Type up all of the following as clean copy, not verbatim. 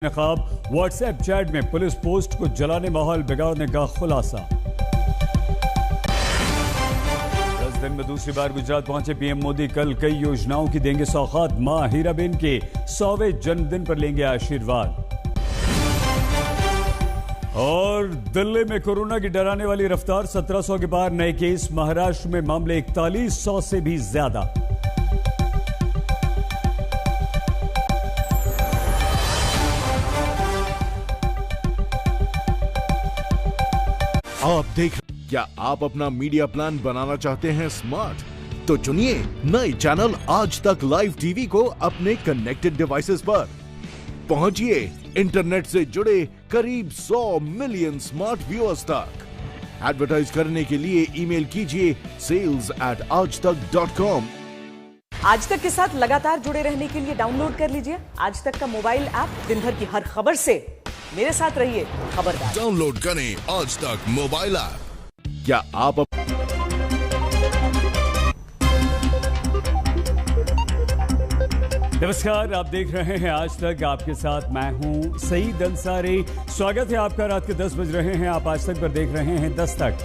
नकाब WhatsApp chat में police post को जलाने माहौल बिगाड़ने का खुलासा। 10 दिन में दूसरी बार गुजरात पहुंचे पीएम मोदी। कल कई योजनाओं की देंगे सौगात। मां हीराबेन के 100वें जन्मदिन पर लेंगे आशीर्वाद। और दिल्ली में कोरोना की डराने वाली रफ्तार, 1700 के पार नए केस। महाराष्ट्र में मामले 4100 से भी ज्यादा। आप देख, क्या आप अपना मीडिया प्लान बनाना चाहते हैं स्मार्ट? तो चुनिए नए चैनल आज तक लाइव टीवी को अपने कनेक्टेड डिवाइसेस पर। पहुंचिए इंटरनेट से जुड़े करीब 100 मिलियन स्मार्ट व्यूअर्स तक। एडवर्टाइज करने के लिए ईमेल कीजिए sales@aajtak.com। आज तक के साथ लगातार जुड़े रहने के लिए डाउनलोड कर लीजिए आज तक का मोबाइल ऐप। दिन भर की हर खबर से मेरे साथ रहिए खबरदार। डाउनलोड करें आज तक मोबाइल ऐप। क्या आप नमस्कार, आप देख रहे हैं आज तक। आपके साथ मैं हूं सईद अंसारी। स्वागत है आपका। रात के 10 बज रहे हैं। आप आज तक पर देख रहे हैं 10 तक।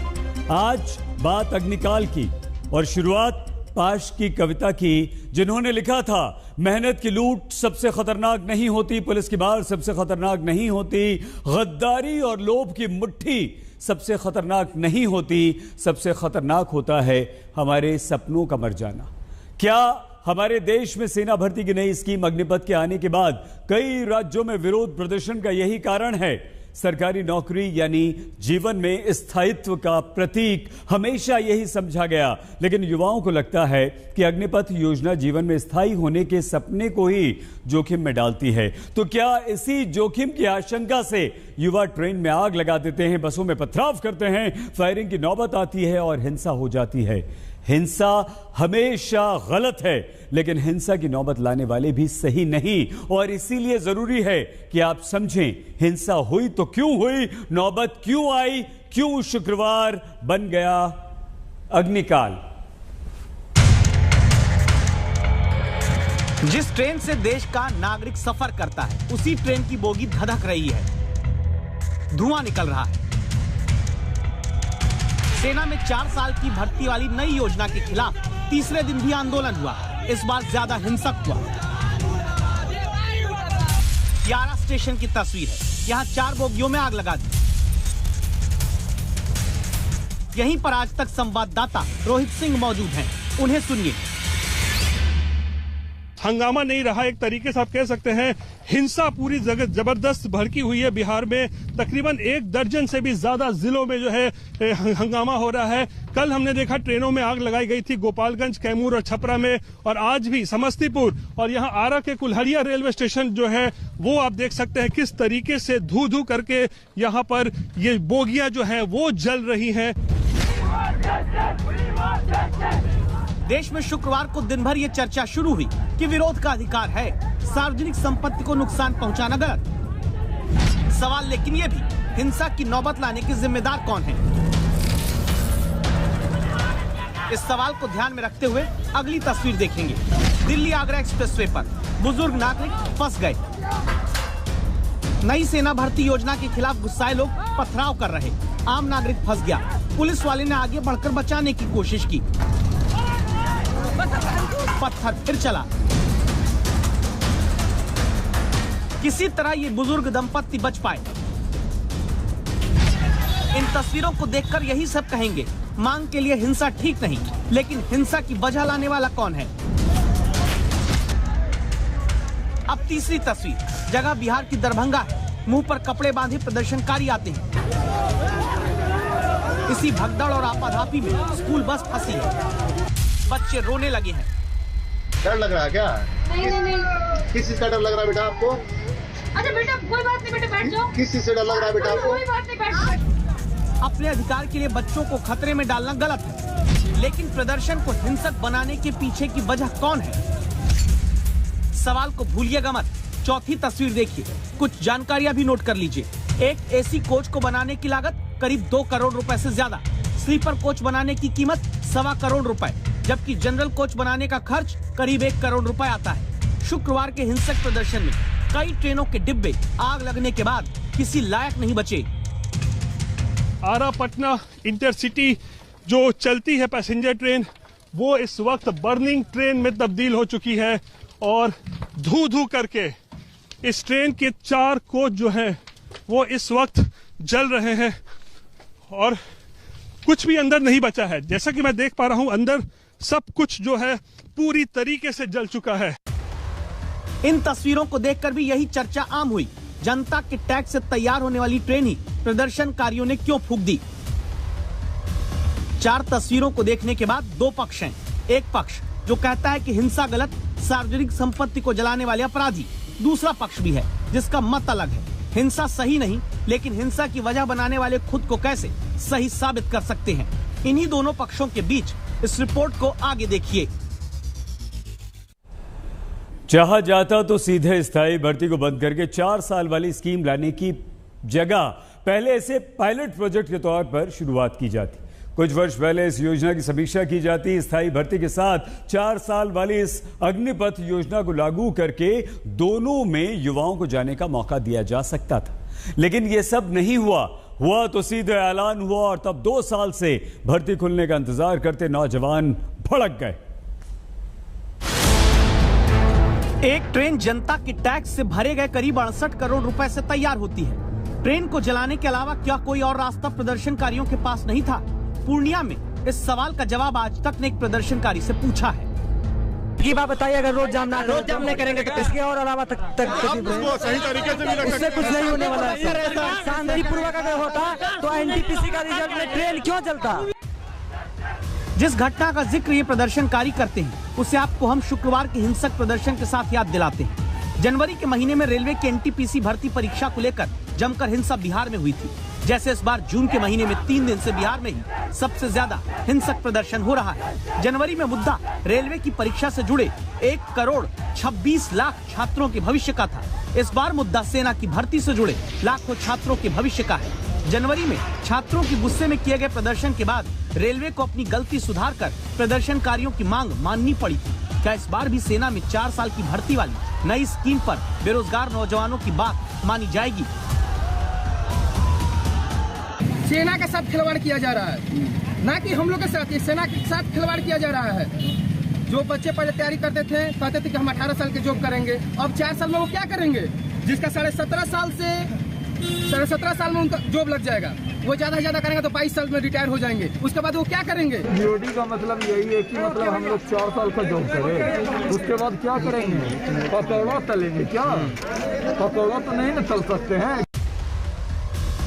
आज बात अग्निकाल की और शुरुआत पाश की कविता की, जिन्होंने लिखा था मेहनत की लूट सबसे खतरनाक नहीं होती, पुलिस की मार सबसे खतरनाक नहीं होती, गद्दारी और लोभ की मुट्ठी सबसे खतरनाक नहीं होती, सबसे खतरनाक होता है हमारे सपनों का मर जाना। क्या हमारे देश में सेना भर्ती की नई स्कीम अग्निपथ के आने के बाद कई राज्यों में विरोध प्रदर्शन का यही कारण है? सरकारी नौकरी यानी जीवन में स्थायित्व का प्रतीक हमेशा यही समझा गया, लेकिन युवाओं को लगता है कि अग्निपथ योजना जीवन में स्थायी होने के सपने को ही जोखिम में डालती है। तो क्या इसी जोखिम की आशंका से युवा ट्रेन में आग लगा देते हैं, बसों में पथराव करते हैं, फायरिंग की नौबत आती है और हिंसा हो जाती है? हिंसा हमेशा गलत है, लेकिन हिंसा की नौबत लाने वाले भी सही नहीं। और इसीलिए जरूरी है कि आप समझें, हिंसा हुई तो क्यों हुई, नौबत क्यों आई, क्यों शुक्रवार बन गया अग्निकाल। जिस ट्रेन से देश का नागरिक सफर करता है, उसी ट्रेन की बोगी धधक रही है, धुआं निकल रहा है। सेना में 4 साल की भर्ती वाली नई योजना के खिलाफ तीसरे दिन भी आंदोलन हुआ। इस बार ज्यादा हिंसक हुआ। यारा स्टेशन की तस्वीर है। यहाँ 4 बोगियों में आग लगा दी। यहीं पर आज तक संवाददाता रोहित सिंह मौजूद हैं। उन्हें सुनिए। हंगामा नहीं रहा, एक तरीके से आप कह सकते हैं हिंसा पूरी जगह जबरदस्त भड़की हुई है। बिहार में तकरीबन 1 दर्जन से भी ज्यादा जिलों में जो है हंगामा हो रहा है। कल हमने देखा ट्रेनों में आग लगाई गई थी गोपालगंज, कैमूर और छपरा में, और आज भी समस्तीपुर और यहाँ आरा के कुल्हड़िया रेलवे स्टेशन जो है वो आप देख सकते हैं किस तरीके से धू धू करके यहाँ पर ये बोगियां जो है वो जल रही है। देश में शुक्रवार को दिन भर ये चर्चा शुरू हुई कि विरोध का अधिकार है, सार्वजनिक संपत्ति को नुकसान पहुंचाना गलत। सवाल लेकिन ये भी, हिंसा की नौबत लाने के जिम्मेदार कौन है? इस सवाल को ध्यान में रखते हुए अगली तस्वीर देखेंगे। दिल्ली आगरा एक्सप्रेसवे पर बुजुर्ग नागरिक फंस गए। नई सेना भर्ती योजना के खिलाफ गुस्साए लोग पथराव कर रहे। आम नागरिक फंस गया। पुलिस वाले ने आगे बढ़कर बचाने की कोशिश की, पत्थर फिर चला। किसी तरह ये बुजुर्ग दंपत्ति बच पाए। इन तस्वीरों को देखकर यही सब कहेंगे, मांग के लिए हिंसा ठीक नहीं, लेकिन हिंसा की वजह लाने वाला कौन है? अब तीसरी तस्वीर, जगह बिहार की दरभंगा है। मुंह पर कपड़े बांधे प्रदर्शनकारी आते हैं। इसी भगदड़ और आपाधापी में स्कूल बस फंसी है। बच्चे रोने लगे हैं। डर लग रहा है क्या? नहीं। किस चीज का डर लग रहा है बेटा आपको? अच्छा बेटा कोई बात नहीं, बेटा बैठ जाओ। किस चीज से डर लग रहा है बेटा आपको? कोई बात नहीं, बैठ। अपने अधिकार के लिए बच्चों को खतरे में डालना गलत है, लेकिन प्रदर्शन को हिंसक बनाने के पीछे की वजह कौन है? सवाल को भूलिएगा मत। चौथी तस्वीर देखिए, कुछ जानकारियां भी नोट कर लीजिए। एक एसी कोच को बनाने की लागत करीब 2 करोड़ रुपए से ज्यादा। स्लीपर कोच बनाने की कीमत 1.25 करोड़ रुपए, जबकि जनरल कोच बनाने का खर्च करीब 1 करोड़ रुपए आता है। शुक्रवार के हिंसक प्रदर्शन में कई ट्रेनों के डिब्बे आग लगने के बाद किसी लायक नहीं बचे। आरा पटना इंटरसिटी जो चलती है पैसेंजर ट्रेन, वो इस वक्त बर्निंग ट्रेन में तब्दील हो चुकी है और धू धू करके इस ट्रेन के 4 कोच जो हैं वो इस वक्त जल रहे हैं और कुछ भी अंदर नहीं बचा है। जैसा कि मैं देख पा रहा हूं, अंदर सब कुछ जो है पूरी तरीके से जल चुका है। इन तस्वीरों को देखकर भी यही चर्चा आम हुई, जनता के टैक्स से तैयार होने वाली ट्रेन ही प्रदर्शनकारियों ने क्यों फूंक दी। 4 तस्वीरों को देखने के बाद 2 पक्ष हैं। एक पक्ष जो कहता है कि हिंसा गलत, सार्वजनिक संपत्ति को जलाने वाले अपराधी। दूसरा पक्ष भी है जिसका मत अलग है, हिंसा सही नहीं, लेकिन हिंसा की वजह बनाने वाले खुद को कैसे सही साबित कर सकते हैं। इन्हीं दोनों पक्षों के बीच इस रिपोर्ट को आगे देखिए। चाहा जाता तो सीधे स्थायी भर्ती को बंद करके 4 साल वाली स्कीम लाने की जगह पहले इसे पायलट प्रोजेक्ट के तौर पर शुरुआत की जाती। कुछ वर्ष पहले इस योजना की समीक्षा की जाती। स्थायी भर्ती के साथ 4 साल वाली इस अग्निपथ योजना को लागू करके दोनों में युवाओं को जाने का मौका दिया जा सकता था, लेकिन यह सब नहीं हुआ तो सीधे ऐलान हुआ और तब 2 साल से भर्ती खुलने का इंतजार करते नौजवान भड़क गए। एक ट्रेन जनता के टैक्स से भरे गए करीब 68 करोड़ रुपए से तैयार होती है। ट्रेन को जलाने के अलावा क्या कोई और रास्ता प्रदर्शनकारियों के पास नहीं था? पूर्णिया में इस सवाल का जवाब आज तक ने एक प्रदर्शनकारी से पूछा है। ये बात बताइए, अगर रोड जाम नहीं करेंगे तो इसके और अलावा तक सही तरीके से उससे कुछ नहीं होने वाला है। शांतिपूर्वक अगर होता तो एनटीपीसी का रिजल्ट में ट्रेन क्यों चलता? जिस घटना का जिक्र ये प्रदर्शनकारी करते हैं उसे आपको हम शुक्रवार के हिंसक प्रदर्शन के साथ याद दिलाते हैं। जनवरी के महीने में रेलवे की एनटीपीसी भर्ती परीक्षा को लेकर जमकर हिंसा बिहार में हुई थी। जैसे इस बार जून के महीने में 3 दिन से बिहार में ही सबसे ज्यादा हिंसक प्रदर्शन हो रहा है। जनवरी में मुद्दा रेलवे की परीक्षा से जुड़े 1 करोड़ 26 लाख छात्रों के भविष्य का था। इस बार मुद्दा सेना की भर्ती से जुड़े लाखों छात्रों के भविष्य का है। जनवरी में छात्रों की गुस्से में किए गए प्रदर्शन के बाद रेलवे को अपनी गलती सुधारकर प्रदर्शनकारियों की मांग माननी पड़ी थी। क्या इस बार भी सेना में 4 साल की भर्ती वाली नई स्कीम पर बेरोजगार नौजवानों की बात मानी जाएगी? सेना के साथ खिलवाड़ किया जा रहा है, ना कि हम लोग के साथ। ये सेना के साथ खिलवाड़ किया जा रहा है। जो बच्चे पहले तैयारी करते थे, कहते थे कि हम 18 साल के जॉब करेंगे, अब 4 साल में वो क्या करेंगे? जिसका 17.5 साल से 17.5 साल में उनका जॉब लग जाएगा, वो ज्यादा से ज्यादा करेंगे तो 22 साल में रिटायर हो जाएंगे। उसके बाद वो क्या करेंगे? बीओडी का मतलब यही है कि मतलब हम लोग 4 साल का जॉब करें, उसके बाद क्या करेंगे? पकौड़ा तलेंगे क्या? पकौड़ा तो नहीं न तल सकते हैं।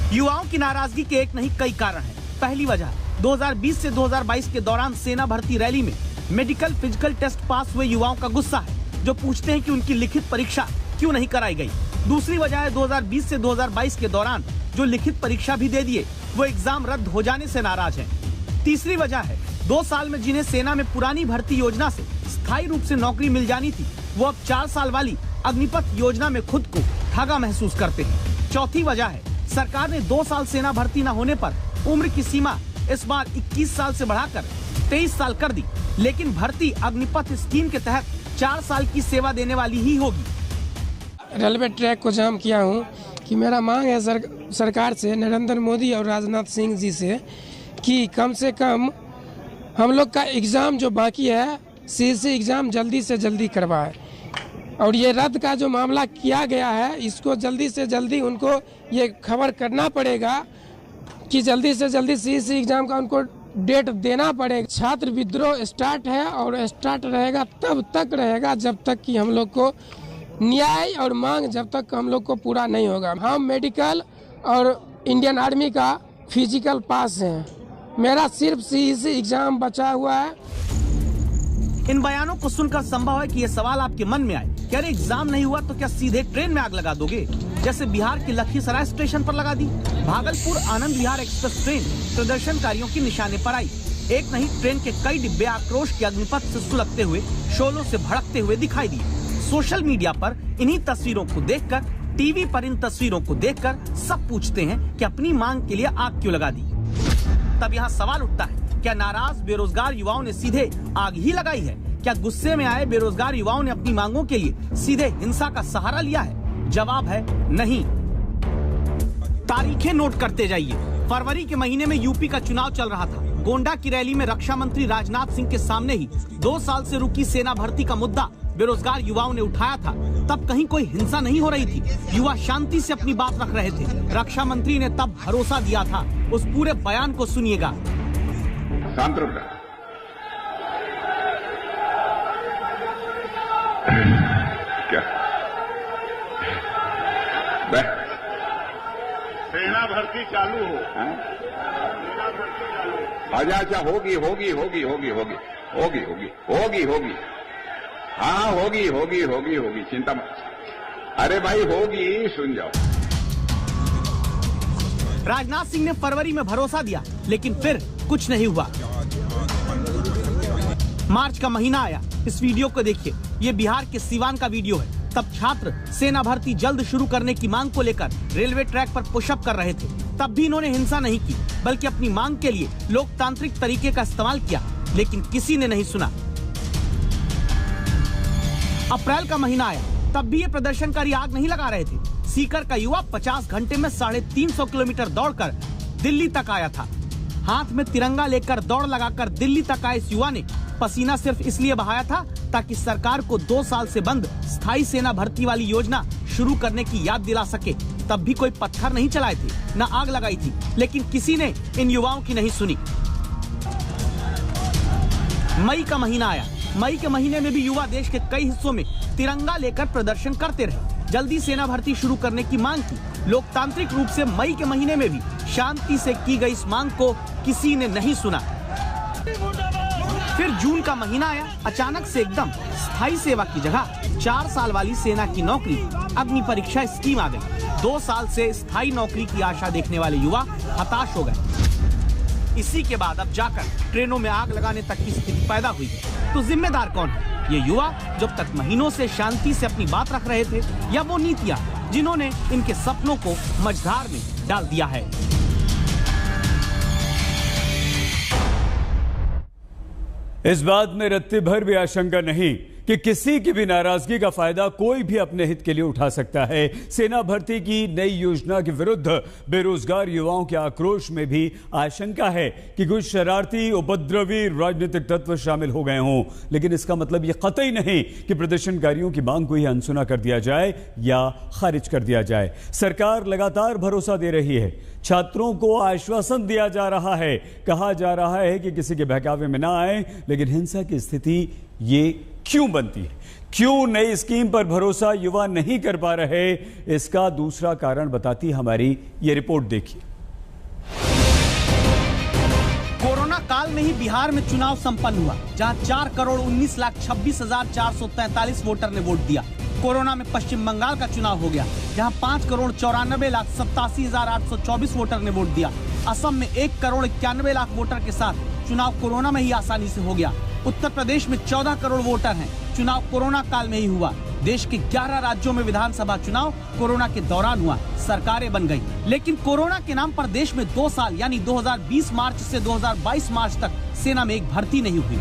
युवाओं की नाराजगी के एक नहीं कई कारण हैं। पहली वजह 2020 से 2022 के दौरान सेना भर्ती रैली में मेडिकल फिजिकल टेस्ट पास हुए युवाओं का गुस्सा है, जो पूछते हैं कि उनकी लिखित परीक्षा क्यों नहीं कराई गई। दूसरी वजह है 2020 से 2022 के दौरान जो लिखित परीक्षा भी दे दिए वो एग्जाम रद्द हो जाने से नाराज हैं। तीसरी वजह है 2 साल में जिन्हें सेना में पुरानी भर्ती योजना से स्थायी रूप से नौकरी मिल जानी थी, वो अब 4 साल वाली अग्निपथ योजना में खुद को ठगा महसूस करते हैं। चौथी वजह है सरकार ने 2 साल सेना भर्ती न होने पर उम्र की सीमा इस बार 21 साल से बढ़ाकर 23 साल कर दी, लेकिन भर्ती अग्निपथ स्कीम के तहत 4 साल की सेवा देने वाली ही होगी। रेलवे ट्रैक को जाम किया हूँ कि मेरा मांग है सरकार से, नरेंद्र मोदी और राजनाथ सिंह जी से, कि कम से कम हम लोग का एग्ज़ाम जो बाकी है सीसी एग्ज़ाम जल्दी से जल्दी करवाए, और ये रद्द का जो मामला किया गया है इसको जल्दी से जल्दी उनको ये खबर करना पड़ेगा कि जल्दी से जल्दी सीसी एग्ज़ाम का उनको डेट देना पड़ेगा। छात्र विद्रोह स्टार्ट है और स्टार्ट रहेगा तब तक रहेगा जब तक कि हम लोग को न्याय और मांग जब तक हम लोग को पूरा नहीं होगा। हम मेडिकल और इंडियन आर्मी का फिजिकल पास है, मेरा सिर्फ सीसी एग्ज़ाम बचा हुआ है। इन बयानों को सुनकर संभव है कि ये सवाल आपके मन में आए कि अरे एग्जाम नहीं हुआ तो क्या सीधे ट्रेन में आग लगा दोगे, जैसे बिहार के लखीसराय स्टेशन पर लगा दी। भागलपुर आनंद विहार एक्सप्रेस ट्रेन प्रदर्शनकारियों की निशाने पर आई। एक नहीं, ट्रेन के कई डिब्बे आक्रोश के अग्निपथ से सुलगते हुए, शोलों से भड़कते हुए दिखाई दिए। सोशल मीडिया पर इन्हीं तस्वीरों को देखकर, टीवी पर इन तस्वीरों को देखकर सब पूछते हैं कि अपनी मांग के लिए आग क्यों लगा दी। तब यहाँ सवाल उठता है, क्या नाराज बेरोजगार युवाओं ने सीधे आग ही लगाई है? क्या गुस्से में आए बेरोजगार युवाओं ने अपनी मांगों के लिए सीधे हिंसा का सहारा लिया है? जवाब है नहीं। तारीखें नोट करते जाइए। फरवरी के महीने में यूपी का चुनाव चल रहा था। गोंडा की रैली में रक्षा मंत्री राजनाथ सिंह के सामने ही 2 साल से रुकी सेना भर्ती का मुद्दा बेरोजगार युवाओं ने उठाया था। तब कहीं कोई हिंसा नहीं हो रही थी, युवा शांति से अपनी बात रख रहे थे। रक्षा मंत्री ने तब भरोसा दिया था। उस पूरे बयान को सुनिएगा। शांत रुक जा। क्या सेना भर्ती चालू हो। अच्छा होगी होगी होगी होगी होगी होगी होगी होगी होगी हाँ होगी चिंता मत। अरे भाई होगी, सुन जाओ। राजनाथ सिंह ने फरवरी में भरोसा दिया, लेकिन फिर कुछ नहीं हुआ। मार्च का महीना आया। इस वीडियो को देखिए, ये बिहार के सीवान का वीडियो है। तब छात्र सेना भर्ती जल्द शुरू करने की मांग को लेकर रेलवे ट्रैक पर पुशअप कर रहे थे। तब भी इन्होंने हिंसा नहीं की, बल्कि अपनी मांग के लिए लोकतांत्रिक तरीके का इस्तेमाल किया, लेकिन किसी ने नहीं सुना। अप्रैल का महीना आया। तब भी ये प्रदर्शनकारी आग नहीं लगा रहे थे। सीकर का युवा 50 घंटे में 350 किलोमीटर दौड़कर दिल्ली तक आया था। हाथ में तिरंगा लेकर दौड़ लगाकर दिल्ली तक आए इस युवा ने पसीना सिर्फ इसलिए बहाया था ताकि सरकार को 2 साल से बंद स्थायी सेना भर्ती वाली योजना शुरू करने की याद दिला सके। तब भी कोई पत्थर नहीं चलाए थे, न आग लगाई थी, लेकिन किसी ने इन युवाओं की नहीं सुनी। मई का महीना आया। मई के महीने में भी युवा देश के कई हिस्सों में तिरंगा लेकर प्रदर्शन करते रहे। जल्दी सेना भर्ती शुरू करने की मांग की। लोकतांत्रिक रूप से मई के महीने में भी शांति से की गई इस मांग को किसी ने नहीं सुना। फिर जून का महीना आया। अचानक से एकदम स्थायी सेवा की जगह 4 साल वाली सेना की नौकरी अग्नि परीक्षा स्कीम आ गई। 2 साल से स्थायी नौकरी की आशा देखने वाले युवा हताश हो गए। इसी के बाद अब जाकर ट्रेनों में आग लगाने तक की स्थिति पैदा हुई। तो जिम्मेदार कौन है? ये युवा जब तक महीनों से शांति से अपनी बात रख रहे थे, या वो नीतियां जिन्होंने इनके सपनों को मझधार में डाल दिया है? इस बात में रत्ती भर भी आशंका नहीं कि किसी की भी नाराजगी का फायदा कोई भी अपने हित के लिए उठा सकता है। सेना भर्ती की नई योजना के विरुद्ध बेरोजगार युवाओं के आक्रोश में भी आशंका है कि कुछ शरारती उपद्रवी राजनीतिक तत्व शामिल हो गए हों। लेकिन इसका मतलब यह कतई नहीं कि प्रदर्शनकारियों की मांग को ही अनसुना कर दिया जाए या खारिज कर दिया जाए। सरकार लगातार भरोसा दे रही है, छात्रों को आश्वासन दिया जा रहा है, कहा जा रहा है कि किसी के बहकावे में ना आए। लेकिन हिंसा की स्थिति ये क्यों बनती है? क्यों नई स्कीम पर भरोसा युवा नहीं कर पा रहे? इसका दूसरा कारण बताती हमारी ये रिपोर्ट देखिए। कोरोना काल में ही बिहार में चुनाव संपन्न हुआ, जहां 4,19,26,443 वोटर ने वोट दिया। कोरोना में पश्चिम बंगाल का चुनाव हो गया, जहां 5,94,87,824 वोटर ने वोट दिया। असम में 1,91,00,000 वोटर के साथ चुनाव कोरोना में ही आसानी से हो गया। उत्तर प्रदेश में 14 करोड़ वोटर हैं। चुनाव कोरोना काल में ही हुआ। देश के 11 राज्यों में विधानसभा चुनाव कोरोना के दौरान हुआ, सरकारें बन गई। लेकिन कोरोना के नाम पर देश में 2 साल यानी 2020 मार्च से 2022 मार्च तक सेना में एक भर्ती नहीं हुई।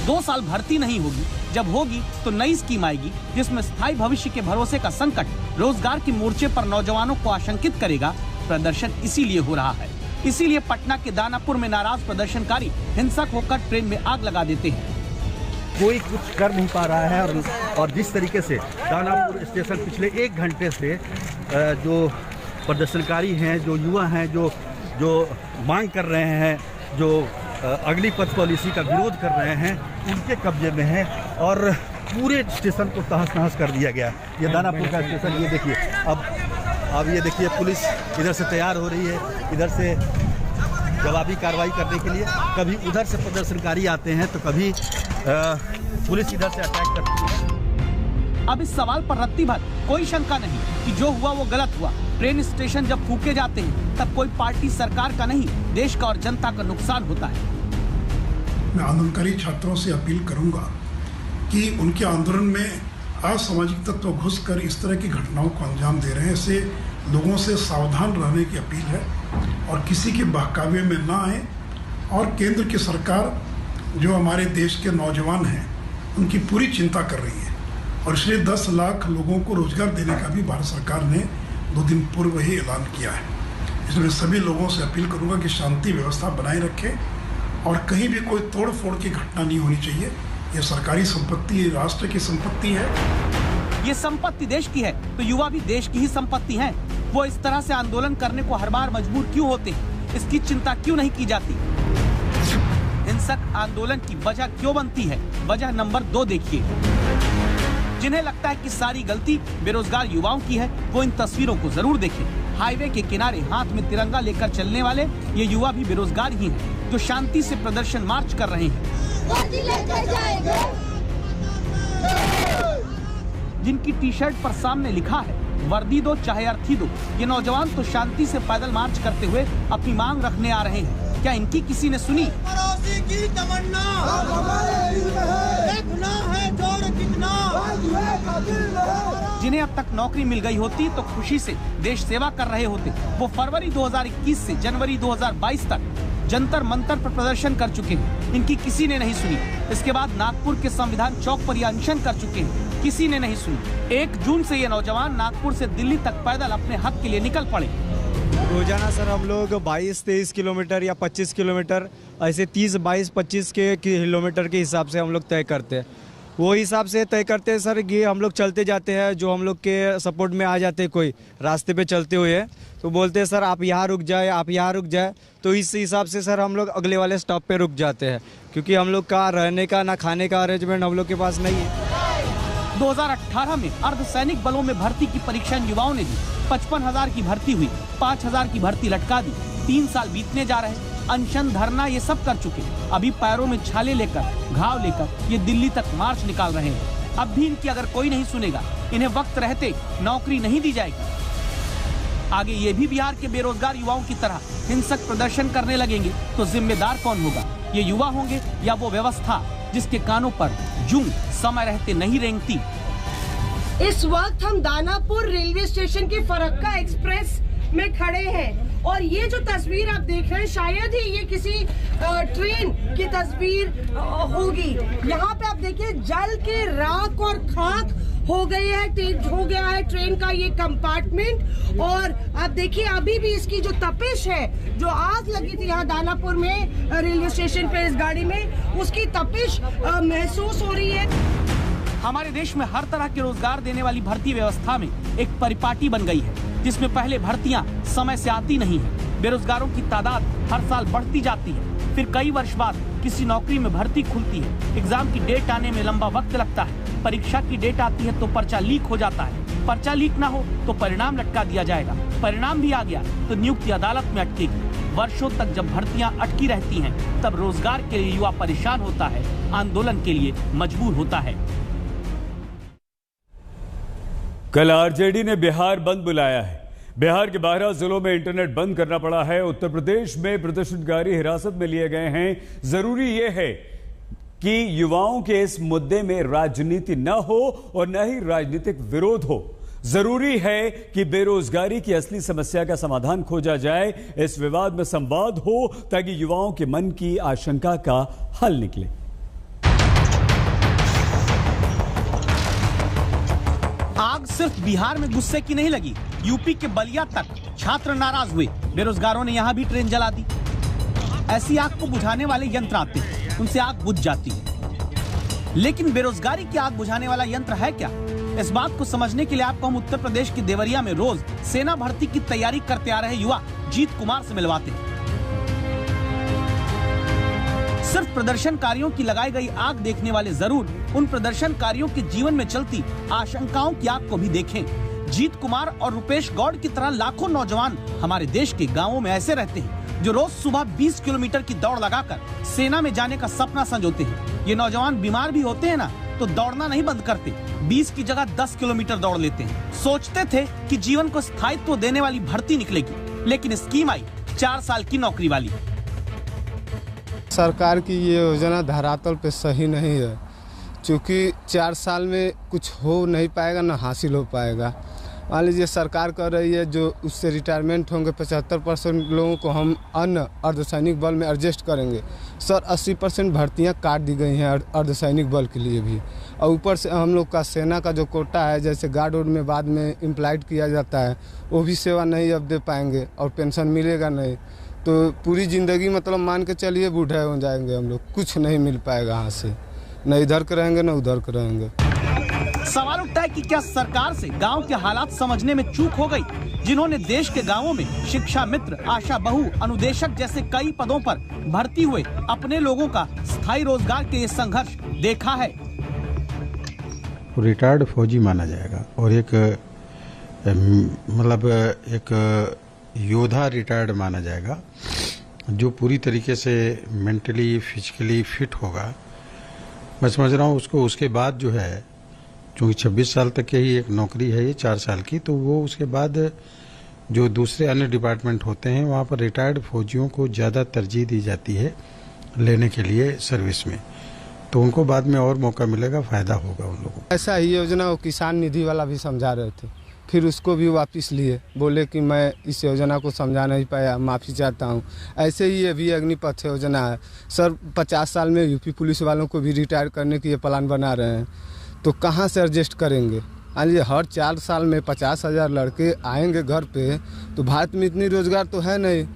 2 साल भर्ती नहीं होगी। जब होगी तो नई स्कीम आएगी, जिसमें स्थायी भविष्य के भरोसे का संकट रोजगार के मोर्चे पर नौजवानों को आशंकित करेगा। प्रदर्शन इसीलिए हो रहा है। इसीलिए पटना के दानापुर में नाराज प्रदर्शनकारी हिंसक होकर ट्रेन में आग लगा देते हैं। कोई कुछ कर नहीं पा रहा है और जिस तरीके से दानापुर स्टेशन पिछले 1 घंटे से जो प्रदर्शनकारी हैं, जो युवा हैं, जो मांग कर रहे हैं, जो अग्निपथ पॉलिसी का विरोध कर रहे हैं, उनके कब्जे में है और पूरे स्टेशन को तहस नहस कर दिया गया। ये दानापुर का स्टेशन, ये देखिए। अब ये देखिए, पुलिस इधर से तैयार हो रही है, इधर से जवाबी कार्रवाई करने के लिए। कभी उधर से प्रदर्शनकारी आते हैं तो कभी पुलिस इधर से अटैक करती है। अब इस सवाल पर रत्ती भर कोई शंका नहीं कि जो हुआ वो गलत हुआ। ट्रेन स्टेशन जब फूके जाते हैं तब कोई पार्टी सरकार का नहीं, देश का और जनता का नुकसान होता है। मैं आंदोलनकारी छात्रों से अपील करूंगा कि उनके आंदोलन में असामाजिक तत्व घुसकर इस तरह की घटनाओं को अंजाम दे रहे हैं। इससे लोगों से सावधान रहने की अपील है और किसी के बहकावे में ना आए। और केंद्र की सरकार जो हमारे देश के नौजवान हैं, उनकी पूरी चिंता कर रही है। और इसलिए 10 लाख लोगों को रोजगार देने का भी भारत सरकार ने 2 दिन पूर्व ही ऐलान किया है। इसलिए सभी लोगों से अपील करूंगा कि शांति व्यवस्था बनाए रखें और कहीं भी कोई तोड़ फोड़ की घटना नहीं होनी चाहिए। यह सरकारी संपत्ति, राष्ट्र की संपत्ति है। ये संपत्ति देश की है तो युवा भी देश की ही संपत्ति हैं। वो इस तरह से आंदोलन करने को हर बार मजबूर क्यों होते हैं, इसकी चिंता क्यों नहीं की जाती? हिंसक आंदोलन की वजह क्यों बनती है? वजह नंबर 2 देखिए। जिन्हें लगता है कि सारी गलती बेरोजगार युवाओं की है, वो इन तस्वीरों को जरूर देखें। हाईवे के किनारे हाथ में तिरंगा लेकर चलने वाले ये युवा भी बेरोजगार ही हैं, जो शांति से प्रदर्शन मार्च कर रहे हैं। जिनकी टी शर्ट पर सामने लिखा है वर्दी दो चाहे अर्थी दो। ये नौजवान तो शांति से पैदल मार्च करते हुए अपनी मांग रखने आ रहे हैं। क्या इनकी किसी ने सुनी? की तमन्ना देखना है जोर कितना। जिन्हें अब तक नौकरी मिल गई होती तो खुशी से देश सेवा कर रहे होते। वो फरवरी 2021 से जनवरी 2022 तक जंतर मंतर पर प्रदर्शन कर चुके हैं। इनकी किसी ने नहीं सुनी। इसके बाद नागपुर के संविधान चौक पर यह अनशन कर चुके हैं, किसी ने नहीं सुनी। 1 जून से ये नौजवान नागपुर से दिल्ली तक पैदल अपने हक के लिए निकल पड़े। रोजाना सर हम लोग 22-23 किलोमीटर या 25 किलोमीटर ऐसे 30-22-25 के किलोमीटर के हिसाब से हम लोग तय करते हैं। वो हिसाब से तय करते हैं सर। ये हम लोग चलते जाते हैं, जो हम लोग के सपोर्ट में आ जाते हैं कोई रास्ते पे चलते हुए, तो बोलते हैं सर आप यहाँ रुक जाए, आप यहाँ रुक जाए। तो इस हिसाब से सर हम लोग अगले वाले स्टॉप पे रुक जाते हैं, क्योंकि हम लोग का रहने का ना खाने का अरेंजमेंट हम लोग के पास नहीं है। 2018 में अर्धसैनिक बलों में भर्ती की परीक्षा युवाओं ने दी। 55,000 की भर्ती हुई, 5,000 की भर्ती लटका दी। 3 साल बीतने जा रहे, अनशन धरना ये सब कर चुके। अभी पैरों में छाले लेकर, घाव लेकर ये दिल्ली तक मार्च निकाल रहे हैं। अब भी इनकी अगर कोई नहीं सुनेगा, इन्हें वक्त रहते नौकरी नहीं दी जाएगी। आगे ये भी बिहार के बेरोजगार युवाओं की तरह हिंसक प्रदर्शन करने लगेंगे तो जिम्मेदार कौन होगा? ये युवा होंगे या वो व्यवस्था जिसके कानों पर जूं समय रहते नहीं रेंगती? इस वक्त हम दानापुर रेलवे स्टेशन के फरक्का एक्सप्रेस में खड़े हैं और ये जो तस्वीर आप देख रहे हैं शायद ही ये किसी ट्रेन की तस्वीर होगी। यहाँ पे आप देखिए जल के राख और खाक हो गई है, हो गया है ट्रेन का ये कंपार्टमेंट। और आप देखिए अभी भी इसकी जो तपिश है, जो आग लगी थी यहाँ दानापुर में रेलवे स्टेशन पे इस गाड़ी में, उसकी तपिश महसूस हो रही है। हमारे देश में हर तरह के रोजगार देने वाली भर्ती व्यवस्था में एक परिपाटी बन गई है, जिसमें पहले भर्तियां समय से आती नहीं है। बेरोजगारों की तादाद हर साल बढ़ती जाती है, फिर कई वर्ष बाद किसी नौकरी में भर्ती खुलती है। एग्जाम की डेट आने में लंबा वक्त लगता है। परीक्षा की डेट आती है तो पर्चा लीक हो जाता है। पर्चा लीक ना हो तो परिणाम लटका दिया जाएगा। परिणाम भी आ गया तो नियुक्ति अदालत में अटकेगी। वर्षों तक जब भर्तियां अटकी रहती हैं, तब रोजगार के लिए युवा परेशान होता है, आंदोलन के लिए मजबूर होता है। कल आरजेडी ने बिहार बंद बुलाया है। बिहार के 12 जिलों में इंटरनेट बंद करना पड़ा है। उत्तर प्रदेश में प्रदर्शनकारी हिरासत में लिए गए हैं। जरूरी यह है कि युवाओं के इस मुद्दे में राजनीति न हो और न ही राजनीतिक विरोध हो। जरूरी है कि बेरोजगारी की असली समस्या का समाधान खोजा जाए, इस विवाद में संवाद हो ताकि युवाओं के मन की आशंका का हल निकले। आग सिर्फ बिहार में गुस्से की नहीं लगी, यूपी के बलिया तक छात्र नाराज हुए। बेरोजगारों ने यहाँ भी ट्रेन जला दी। ऐसी आग को बुझाने वाले यंत्र आते हैं, उनसे आग बुझ जाती है। लेकिन बेरोजगारी की आग बुझाने वाला यंत्र है क्या? इस बात को समझने के लिए आपको हम उत्तर प्रदेश के देवरिया में रोज सेना भर्ती की तैयारी करते आ रहे युवा जीत कुमार से मिलवाते हैं। सिर्फ प्रदर्शनकारियों की लगाई गई आग देखने वाले जरूर उन प्रदर्शनकारियों के जीवन में चलती आशंकाओं की आग को भी देखें। जीत कुमार और रुपेश गौड़ की तरह लाखों नौजवान हमारे देश के गांवों में ऐसे रहते हैं जो रोज सुबह 20 किलोमीटर की दौड़ लगाकर सेना में जाने का सपना संजोते हैं। ये नौजवान बीमार भी होते हैं ना तो दौड़ना नहीं बंद करते, 20 की जगह 10 किलोमीटर दौड़ लेते हैं। सोचते थे कि जीवन को स्थायित्व देने वाली भर्ती निकलेगी, लेकिन स्कीम आई 4 साल की नौकरी वाली। सरकार की ये योजना धरातल पे सही नहीं है, क्योंकि 4 साल में कुछ हो नहीं पाएगा, ना हासिल हो पाएगा। मान लीजिए सरकार कर रही है जो उससे रिटायरमेंट होंगे 75% लोगों को हम अन्य अर्धसैनिक बल में एडजस्ट करेंगे। सर 80% भर्तियाँ काट दी गई हैं अर्धसैनिक बल के लिए भी, और ऊपर से हम लोग का सेना का जो कोटा है, जैसे गार्ड वार्ड में बाद में इम्प्लाइड किया जाता है, वो भी सेवा नहीं अब दे पाएंगे और पेंशन मिलेगा नहीं, तो पूरी ज़िंदगी मतलब मान के चलिए बूढ़े हो जाएंगे हम लोग, कुछ नहीं मिल पाएगा यहाँ से, न इधर के रहेंगे न उधर के रहेंगे। सवाल उठता है कि क्या सरकार से गांव के हालात समझने में चूक हो गई, जिन्होंने देश के गांवों में शिक्षा मित्र, आशा बहू, अनुदेशक जैसे कई पदों पर भर्ती हुए अपने लोगों का स्थायी रोजगार के ये संघर्ष देखा है। रिटायर्ड फौजी माना जाएगा और एक मतलब एक योद्धा रिटायर्ड माना जाएगा, जो पूरी तरीके से मेंटली फिजिकली फिट होगा। मैं समझ रहा हूँ उसको उसके बाद जो है, क्योंकि 26 साल तक की ही एक नौकरी है ये 4 साल की, तो वो उसके बाद जो दूसरे अन्य डिपार्टमेंट होते हैं वहाँ पर रिटायर्ड फौजियों को ज़्यादा तरजीह दी जाती है लेने के लिए सर्विस में, तो उनको बाद में और मौका मिलेगा, फायदा होगा उन लोगों को। ऐसा ही योजना वो किसान निधि वाला भी समझा रहे थे, फिर उसको भी वापस लिए, बोले कि मैं इस योजना को समझा नहीं पाया, माफ़ी चाहता हूँ। ऐसे ही ये भी अग्निपथ योजना है सर, 50 साल में यूपी पुलिस वालों को भी रिटायर करने की ये प्लान बना रहे हैं, तो कहाँ से एडजस्ट करेंगे? हाँ, हर 4 साल में 50,000 लड़के आएंगे घर पे, तो भारत में इतनी रोजगार तो है नहीं।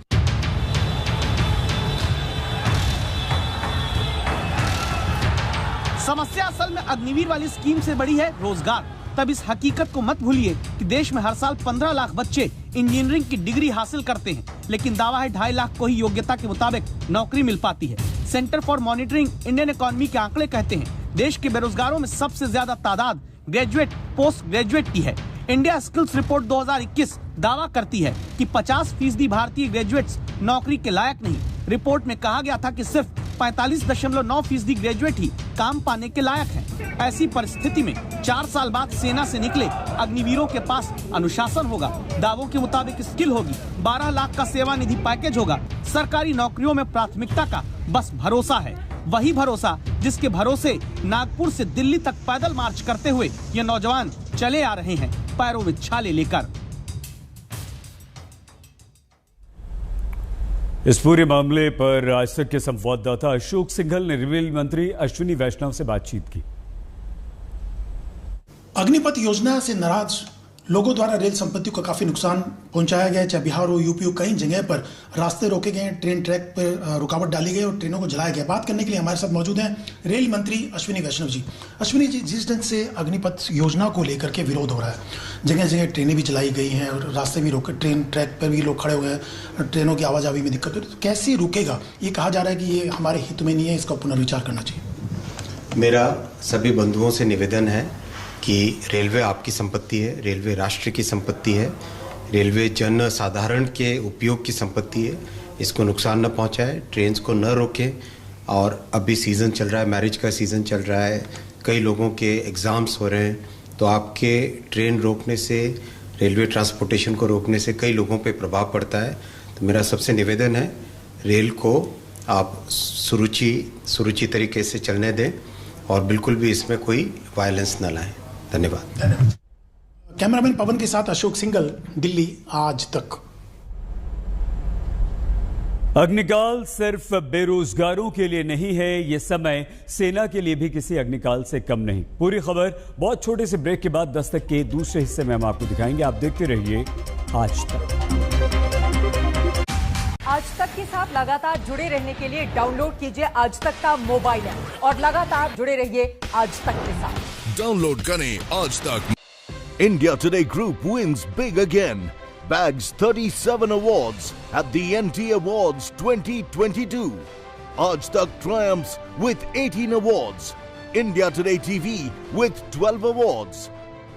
समस्या असल में अग्निवीर वाली स्कीम से बड़ी है रोजगार। तब इस हकीकत को मत भूलिए कि देश में हर साल 15 लाख बच्चे इंजीनियरिंग की डिग्री हासिल करते हैं, लेकिन दावा है 2.5 लाख को ही योग्यता के मुताबिक नौकरी मिल पाती है। Centre for monitoring Indian economy के आंकड़े कहते हैं देश के बेरोजगारों में सबसे ज्यादा तादाद ग्रेजुएट पोस्ट ग्रेजुएट की है। इंडिया स्किल्स रिपोर्ट 2021 दावा करती है कि 50% भारतीय ग्रेजुएट्स नौकरी के लायक नहीं। रिपोर्ट में कहा गया था कि सिर्फ 45.9% ग्रेजुएट ही काम पाने के लायक हैं। ऐसी परिस्थिति में 4 साल बाद सेना से निकले अग्निवीरों के पास अनुशासन होगा, दावों के मुताबिक स्किल होगी, 12 लाख का सेवा निधि पैकेज होगा। सरकारी नौकरियों में प्राथमिकता का बस भरोसा है, वही भरोसा जिसके भरोसे नागपुर से दिल्ली तक पैदल मार्च करते हुए ये नौजवान चले आ रहे हैं, पैरों में छाले लेकर। इस पूरे मामले पर आज तक के संवाददाता अशोक सिंघल ने रेल मंत्री अश्विनी वैष्णव से बातचीत की। अग्निपथ योजना से नाराज लोगों द्वारा रेल संपत्ति को काफी नुकसान पहुंचाया गया, चाहे बिहार हो यूपी हो, कई जगह पर रास्ते रोके गए, ट्रेन ट्रैक पर रुकावट डाली गई और ट्रेनों को जलाया गया। बात करने के लिए हमारे साथ मौजूद हैं रेल मंत्री अश्विनी वैष्णव जी। अश्विनी जी, जिस ढंग से अग्निपथ योजना को लेकर के विरोध हो रहा है, जगह जगह ट्रेनें भी जलाई गई हैं और रास्ते भी रोके, ट्रेन ट्रैक पर भी लोग खड़े हुए हैं, ट्रेनों की आवाजाही में दिक्कत हो रही है, तो कैसे रुकेगा? ये कहा जा रहा है कि ये हमारे हित में नहीं है, इसका पुनर्विचार करना चाहिए। मेरा सभी बंधुओं से निवेदन है कि रेलवे आपकी संपत्ति है, रेलवे राष्ट्र की संपत्ति है, रेलवे जन साधारण के उपयोग की संपत्ति है, इसको नुकसान न पहुंचाए, ट्रेन्स को न रोके। और अभी सीज़न चल रहा है, मैरिज का सीज़न चल रहा है, कई लोगों के एग्ज़ाम्स हो रहे हैं, तो आपके ट्रेन रोकने से, रेलवे ट्रांसपोर्टेशन को रोकने से कई लोगों पे प्रभाव पड़ता है। तो मेरा सबसे निवेदन है, रेल को आप सुरुचि तरीके से चलने दें और बिल्कुल भी इसमें कोई वायलेंस न लाएं। धन्यवाद। कैमरामैन पवन के साथ अशोक सिंघल, दिल्ली आज तक। अग्निकाल सिर्फ बेरोजगारों के लिए नहीं है, ये समय सेना के लिए भी किसी अग्निकाल से कम नहीं। पूरी खबर बहुत छोटे से ब्रेक के बाद दस्तक के दूसरे हिस्से में हम आपको दिखाएंगे। आप देखते रहिए आज तक। आज तक के साथ लगातार जुड़े रहने के लिए डाउनलोड कीजिए आज तक का मोबाइल ऐप और लगातार जुड़े रहिए आज तक के साथ। डाउनलोड करें आज तक। India Today Group wins big again. Bags 37 awards at the NT Awards 2022. Aaj Tak triumphs with 18 awards. India Today TV with 12 awards.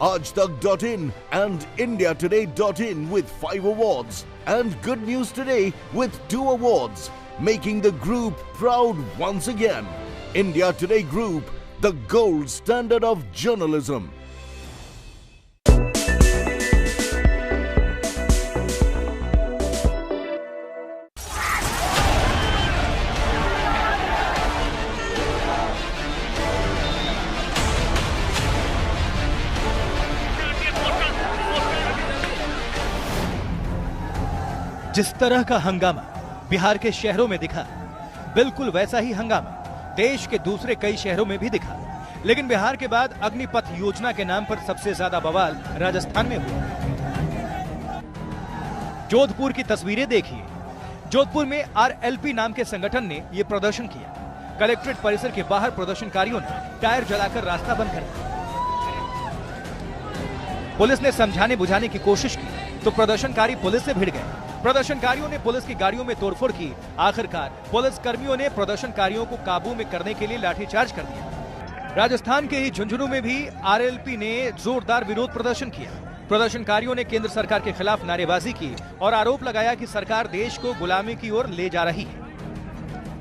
Aajtak.in and IndiaToday.in with 5 awards. And Good News Today with 2 awards. Making the group proud once again. India Today Group, the gold standard of journalism. जिस तरह का हंगामा बिहार के शहरों में दिखा, बिल्कुल वैसा ही हंगामा देश के दूसरे कई शहरों में भी दिखा। लेकिन बिहार के बाद अग्निपथ योजना के नाम पर सबसे ज्यादा बवाल राजस्थान में हुआ। जोधपुर की तस्वीरें देखिए। जोधपुर में RLP नाम के संगठन ने यह प्रदर्शन किया। कलेक्ट्रेट परिसर के बाहर प्रदर्शनकारियों ने टायर जलाकर रास्ता बंद कर दिया। पुलिस ने समझाने बुझाने की कोशिश की तो प्रदर्शनकारी पुलिस से भिड़ गए। प्रदर्शनकारियों ने पुलिस की गाड़ियों में तोड़फोड़ की। आखिरकार पुलिस कर्मियों ने प्रदर्शनकारियों को काबू में करने के लिए लाठीचार्ज कर दिया। राजस्थान के ही झुंझुनू में भी RLP ने जोरदार विरोध प्रदर्शन किया। प्रदर्शनकारियों ने केंद्र सरकार के खिलाफ नारेबाजी की और आरोप लगाया कि सरकार देश को गुलामी की ओर ले जा रही है।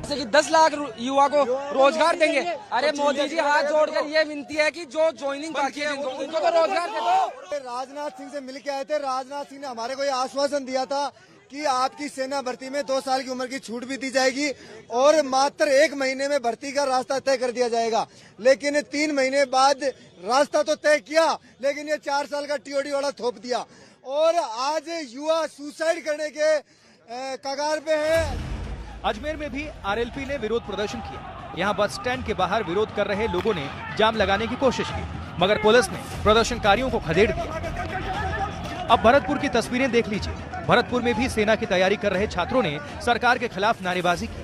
जैसे कि 10 लाख युवा को रोजगार देंगे। अरे मोदी जी हाथ जोड़कर ये विनती है कि जो ज्वाइनिंग बाकी है उनको तो रोजगार दे दो। राजनाथ सिंह से मिल के आए थे। राजनाथ सिंह ने हमारे को ये आश्वासन दिया था कि आपकी सेना भर्ती में 2 साल की उम्र की छूट भी दी जाएगी और मात्र 1 महीने में भर्ती का रास्ता तय कर दिया जाएगा। लेकिन 3 महीने बाद रास्ता तो तय किया, लेकिन ये 4 साल का TOD वाला थोप दिया और आज युवा सुसाइड करने के कगार पे है। अजमेर में भी RLP ने विरोध प्रदर्शन किया। यहाँ बस स्टैंड के बाहर विरोध कर रहे लोगों ने जाम लगाने की कोशिश की, मगर पुलिस ने प्रदर्शनकारियों को खदेड़ दिया। अब भरतपुर की तस्वीरें देख लीजिए। भरतपुर में भी सेना की तैयारी कर रहे छात्रों ने सरकार के खिलाफ नारेबाजी की।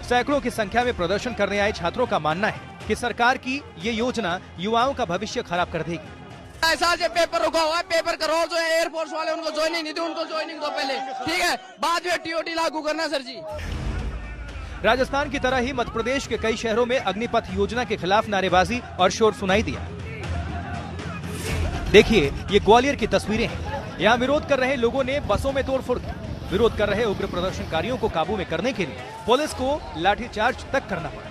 सैकड़ों की संख्या में प्रदर्शन करने आए छात्रों का मानना है कि सरकार की ये योजना युवाओं का भविष्य खराब कर देगी। ऐसा जो पेपर रुका हुआ है, पेपर करो। जो एयरफोर्स वाले उनको ज्वाइनिंग नहीं दी, उनको ज्वाइनिंग दो पहले, ठीक है, बाद में TOD लागू करना सर जी। राजस्थान की तरह ही मध्य प्रदेश के कई शहरों में अग्निपथ योजना के खिलाफ नारेबाजी और शोर सुनाई दिया। देखिए ये ग्वालियर की तस्वीरें हैं। यहाँ विरोध कर रहे लोगों ने बसों में तोड़फोड़ की। विरोध कर रहे उग्र प्रदर्शनकारियों को काबू में करने के लिए पुलिस को लाठीचार्ज तक करना पड़ा।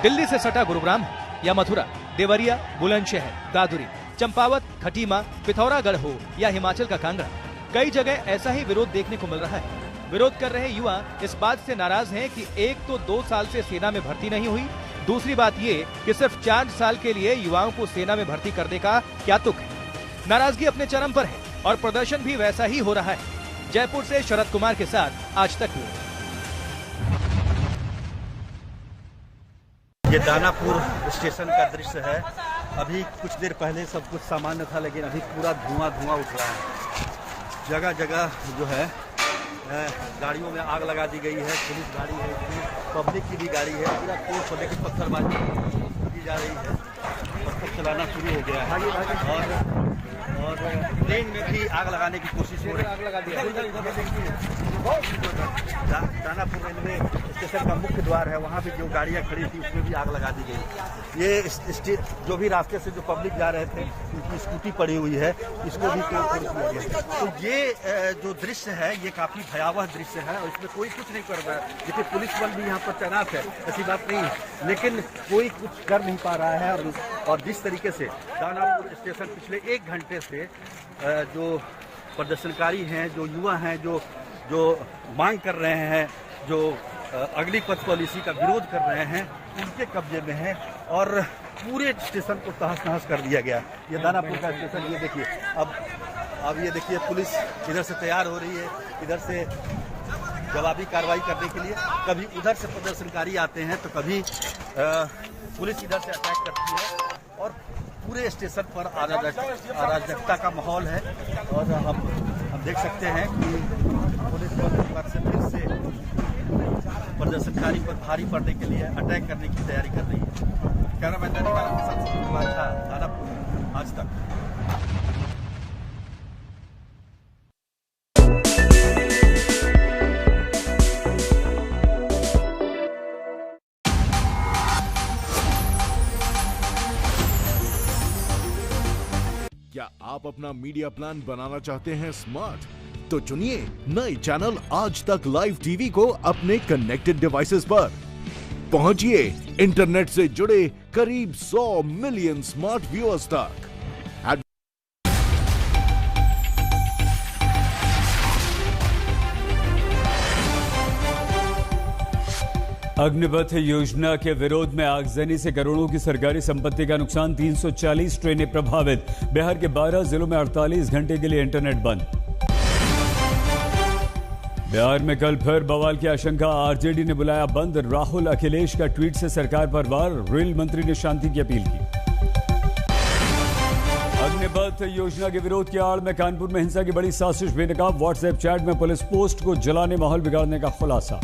दिल्ली से सटा गुरुग्राम या मथुरा, देवरिया, बुलंदशहर, दादुरी, चंपावत, खटीमा, पिथौरागढ़ हो या हिमाचल का कांगड़ा, कई जगह ऐसा ही विरोध देखने को मिल रहा है। विरोध कर रहे युवा इस बात से नाराज हैं कि एक तो 2 साल से सेना में भर्ती नहीं हुई, दूसरी बात ये कि सिर्फ 4 साल के लिए युवाओं को सेना में भर्ती करने का क्या तुक है। नाराजगी अपने चरम पर है और प्रदर्शन भी वैसा ही हो रहा है। जयपुर से शरद कुमार के साथ आज तक। ये दानापुर स्टेशन का दृश्य है। अभी कुछ देर पहले सब कुछ सामान्य था, लेकिन अभी पूरा धुआं उठ रहा है। जगह जगह जो है गाड़ियों में आग लगा दी गई है। पुलिस गाड़ी है, पब्लिक की भी गाड़ी है। पूरा तोड़ फोड़ने की पत्थरबाजी की जा रही है। पत्थर चलाना शुरू हो गया है और ट्रेन में भी आग लगाने की कोशिश हो रही है। दानापुर रेलवे स्टेशन का मुख्य द्वार है, वहाँ भी जो गाड़ियाँ खड़ी थी उसमें भी आग लगा दी गई। ये जो भी रास्ते से जो पब्लिक जा रहे थे उनकी स्कूटी पड़ी हुई है, इसको भी तोड़ किया गया। तो ये जो दृश्य है ये काफी भयावह दृश्य है और इसमें कोई कुछ नहीं कर रहा है। देखिए पुलिस बल भी यहाँ पर तैनात है, ऐसी बात नहीं है, लेकिन कोई कुछ कर नहीं पा रहा है। और जिस तरीके से दानापुर स्टेशन पिछले 1 घंटे से जो प्रदर्शनकारी हैं, जो युवा हैं, जो मांग कर रहे हैं, जो अग्निपथ पॉलिसी का विरोध कर रहे हैं, उनके कब्जे में है और पूरे स्टेशन को तहस नहस कर दिया गया। ये दानापुर का स्टेशन, ये देखिए। अब ये देखिए पुलिस इधर से तैयार हो रही है, इधर से जवाबी कार्रवाई करने के लिए। कभी उधर से प्रदर्शनकारी आते हैं तो कभी पुलिस इधर से अटैक करती है और पूरे स्टेशन पर अराजकता का माहौल है। और हम देख सकते हैं कि पुलिस पर से फिर से प्रदर्शनकारी पर भारी पड़ने के लिए अटैक करने की तैयारी कर रही है। कैमरामैन के साथ दानापुर आज तक। क्या आप अपना मीडिया प्लान बनाना चाहते हैं स्मार्ट? तो चुनिए नए चैनल आज तक लाइव टीवी को अपने कनेक्टेड डिवाइसेस पर। पहुंचिए इंटरनेट से जुड़े करीब 100 मिलियन स्मार्ट व्यूअर्स तक। अग्निपथ योजना के विरोध में आगजनी से करोड़ों की सरकारी संपत्ति का नुकसान। 340 ट्रेनें प्रभावित। बिहार के 12 जिलों में 48 घंटे के लिए इंटरनेट बंद। बिहार में कल फिर बवाल की आशंका, आरजेडी ने बुलाया बंद, राहुल अखिलेश का ट्वीट से सरकार पर वार, रेल मंत्री ने शांति की अपील की। अग्निपथ योजना के विरोध की आड़ में कानपुर में हिंसा की बड़ी साजिश, बेनकाब व्हाट्सएप चैट में पुलिस पोस्ट को जलाने माहौल बिगाड़ने का खुलासा।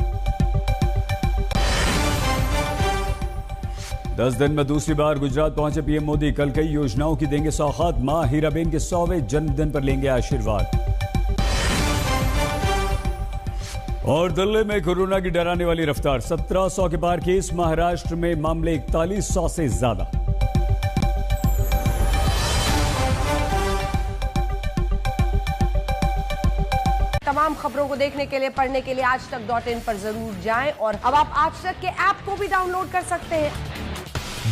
10 दिन में दूसरी बार गुजरात पहुंचे पीएम मोदी, कल कई योजनाओं की देंगे सौगात, मां हीराबेन के 100वें जन्मदिन पर लेंगे आशीर्वाद। और दिल्ली में कोरोना की डराने वाली रफ्तार, 1700 के पार केस, महाराष्ट्र में मामले 4100 से ज्यादा। तमाम खबरों को देखने के लिए, पढ़ने के लिए आजतक.in पर जरूर जाएं और अब आप आज तक के ऐप को भी डाउनलोड कर सकते हैं।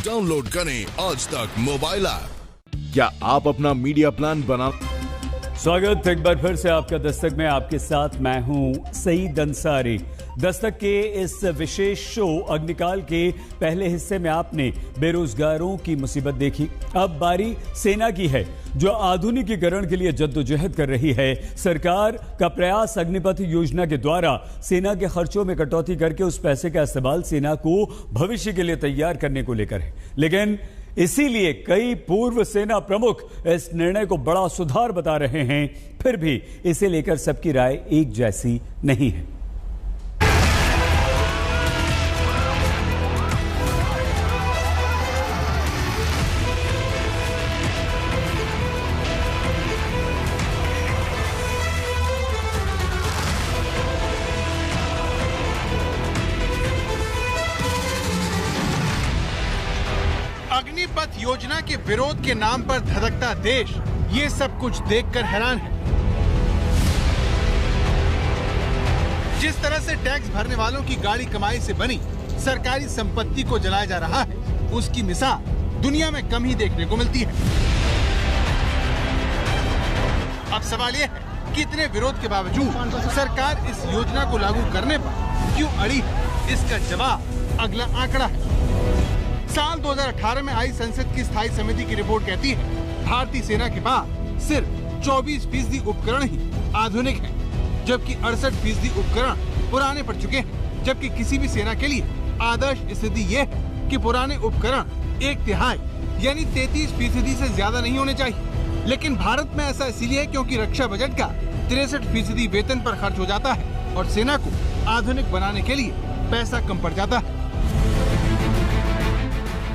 डाउनलोड करें आज तक मोबाइल ऐप। क्या आप अपना मीडिया प्लान बना। स्वागत एक बार फिर से आपका दस्तक में, आपके साथ मैं हूं सईद अंसारी। दस्तक के इस विशेष शो अग्निकाल के पहले हिस्से में आपने बेरोजगारों की मुसीबत देखी। अब बारी सेना की है, जो आधुनिकीकरण के लिए जद्दोजहद कर रही है। सरकार का प्रयास अग्निपथ योजना के द्वारा सेना के खर्चों में कटौती करके उस पैसे का इस्तेमाल सेना को भविष्य के लिए तैयार करने को लेकर है। लेकिन इसीलिए कई पूर्व सेना प्रमुख इस निर्णय को बड़ा सुधार बता रहे हैं, फिर भी इसे लेकर सबकी राय एक जैसी नहीं है। अग्निपथ योजना के विरोध के नाम पर धधकता देश, ये सब कुछ देखकर हैरान है। जिस तरह से टैक्स भरने वालों की गाड़ी कमाई से बनी सरकारी संपत्ति को जलाया जा रहा है, उसकी मिसाल दुनिया में कम ही देखने को मिलती है। अब सवाल यह है कि इतने विरोध के बावजूद सरकार इस योजना को लागू करने पर क्यों अड़ी है? इसका जवाब अगला आंकड़ा है। साल 2018 में आई संसद की स्थायी समिति की रिपोर्ट कहती है भारतीय सेना के पास सिर्फ 24% उपकरण ही आधुनिक हैं, जबकि 68% उपकरण पुराने पड़ चुके हैं। जबकि किसी भी सेना के लिए आदर्श स्थिति ये है कि पुराने उपकरण 1/3 यानी 33% से ज्यादा नहीं होने चाहिए। लेकिन भारत में ऐसा इसलिए है क्योंकि रक्षा बजट का 63% वेतन पर खर्च हो जाता है और सेना को आधुनिक बनाने के लिए पैसा कम पड़ जाता है।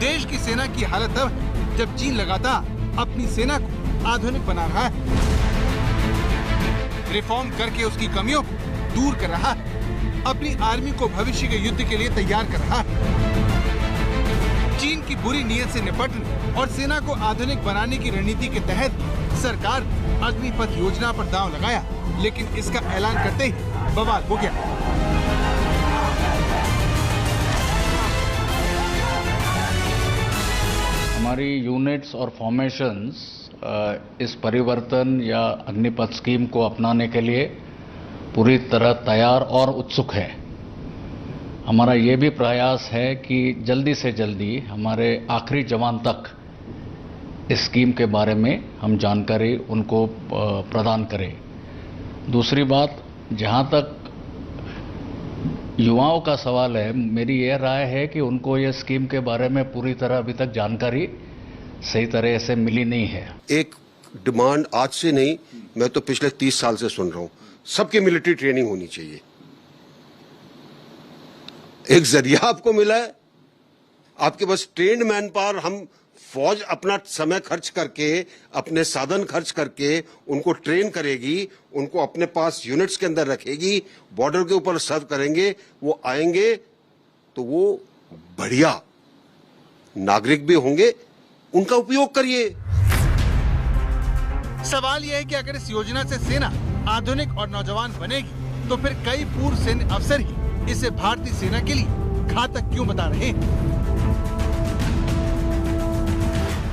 देश की सेना की हालत तब है जब चीन लगातार अपनी सेना को आधुनिक बना रहा है, रिफॉर्म करके उसकी कमियों को दूर कर रहा है, अपनी आर्मी को भविष्य के युद्ध के लिए तैयार कर रहा है। चीन की बुरी नीयत से निपटने और सेना को आधुनिक बनाने की रणनीति के तहत सरकार अग्निपथ योजना पर दांव लगाया, लेकिन इसका ऐलान करते ही बवाल हो गया। हमारी यूनिट्स और फॉर्मेशंस इस परिवर्तन या अग्निपथ स्कीम को अपनाने के लिए पूरी तरह तैयार और उत्सुक है। हमारा ये भी प्रयास है कि जल्दी से जल्दी हमारे आखिरी जवान तक इस स्कीम के बारे में हम जानकारी उनको प्रदान करें। दूसरी बात, जहाँ तक युवाओं का सवाल है, मेरी यह राय है कि उनको ये स्कीम के बारे में पूरी तरह अभी तक जानकारी सही तरह से मिली नहीं है। एक डिमांड आज से नहीं, मैं तो पिछले 30 साल से सुन रहा हूं, सबकी मिलिट्री ट्रेनिंग होनी चाहिए। एक जरिया आपको मिला है, आपके पास ट्रेन्ड मैन पावर, हम फौज अपना समय खर्च करके, अपने साधन खर्च करके उनको ट्रेन करेगी, उनको अपने पास यूनिट्स के अंदर रखेगी, बॉर्डर के ऊपर सर्व करेंगे, वो आएंगे तो वो बढ़िया नागरिक भी होंगे, उनका उपयोग करिए। सवाल यह है कि अगर इस योजना से सेना आधुनिक और नौजवान बनेगी तो फिर कई पूर्व सैन्य अफसर ही इसे भारतीय सेना के लिए घातक क्यों बता रहे हैं।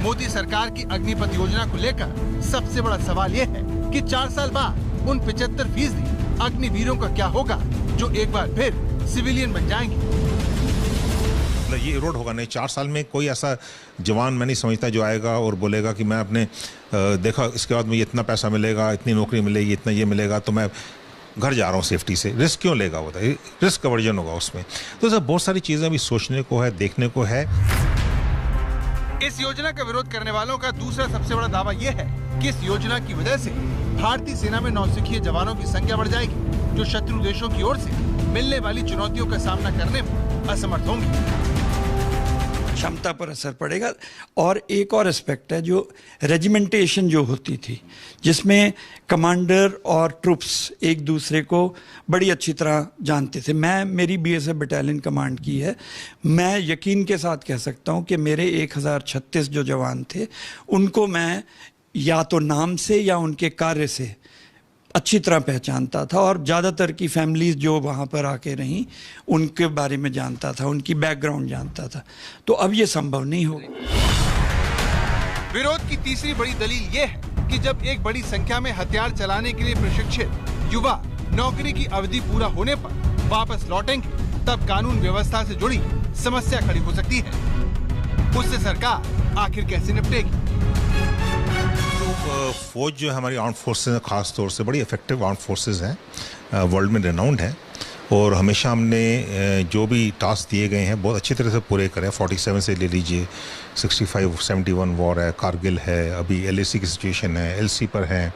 मोदी सरकार की अग्निपथ योजना को लेकर सबसे बड़ा सवाल यह है कि 4 साल बाद उन 75% अग्निवीरों का क्या होगा जो एक बार फिर सिविलियन बन जाएंगे। ये इरोड होगा नहीं। 4 साल में कोई ऐसा जवान मैं नहीं समझता जो आएगा और बोलेगा कि मैं अपने देखा इसके बाद मुझे इतना पैसा मिलेगा, इतनी नौकरी मिलेगी, इतना ये मिलेगा तो मैं घर जा रहा हूँ सेफ्टी से, रिस्क क्यों लेगा, वो रिस्क कवर्जन होगा उसमें। तो सर बहुत सारी चीज़ें अभी सोचने को है, देखने को है। इस योजना का विरोध करने वालों का दूसरा सबसे बड़ा दावा यह है कि इस योजना की वजह से भारतीय सेना में नौसिखिए जवानों की संख्या बढ़ जाएगी, जो शत्रु देशों की ओर से मिलने वाली चुनौतियों का सामना करने में असमर्थ होंगे। क्षमता पर असर पड़ेगा। और एक और एस्पेक्ट है, जो रेजिमेंटेशन जो होती थी, जिसमें कमांडर और ट्रूप्स एक दूसरे को बड़ी अच्छी तरह जानते थे। मेरी बीएसएफ बटालियन कमांड की है, मैं यकीन के साथ कह सकता हूं कि मेरे 1036 जो जवान थे, उनको मैं या तो नाम से या उनके कार्य से अच्छी तरह पहचानता था, और ज़्यादातर की फैमिलीज जो वहाँ पर आके रहीं उनके बारे में जानता था, उनकी बैकग्राउंड जानता था। तो अब ये संभव नहीं होगा। विरोध की तीसरी बड़ी दलील ये है कि जब एक बड़ी संख्या में हथियार चलाने के लिए प्रशिक्षित युवा नौकरी की अवधि पूरा होने पर वापस लौटेंगे, तब कानून व्यवस्था से जुड़ी समस्या खड़ी हो सकती है। उससे सरकार आखिर कैसे निपटेगी? फौज जो हमारी आर्म्ड फोर्सेस, खास तौर से बड़ी इफेक्टिव आर्म्ड फोर्सेस हैं, वर्ल्ड में रेनाउंड हैं, और हमेशा हमने जो भी टास्क दिए गए हैं बहुत अच्छी तरह से पूरे करें। 47 से ले लीजिए, 65, 71 वॉर है, कारगिल है, अभी LAC की सिचुएशन है, LC पर है,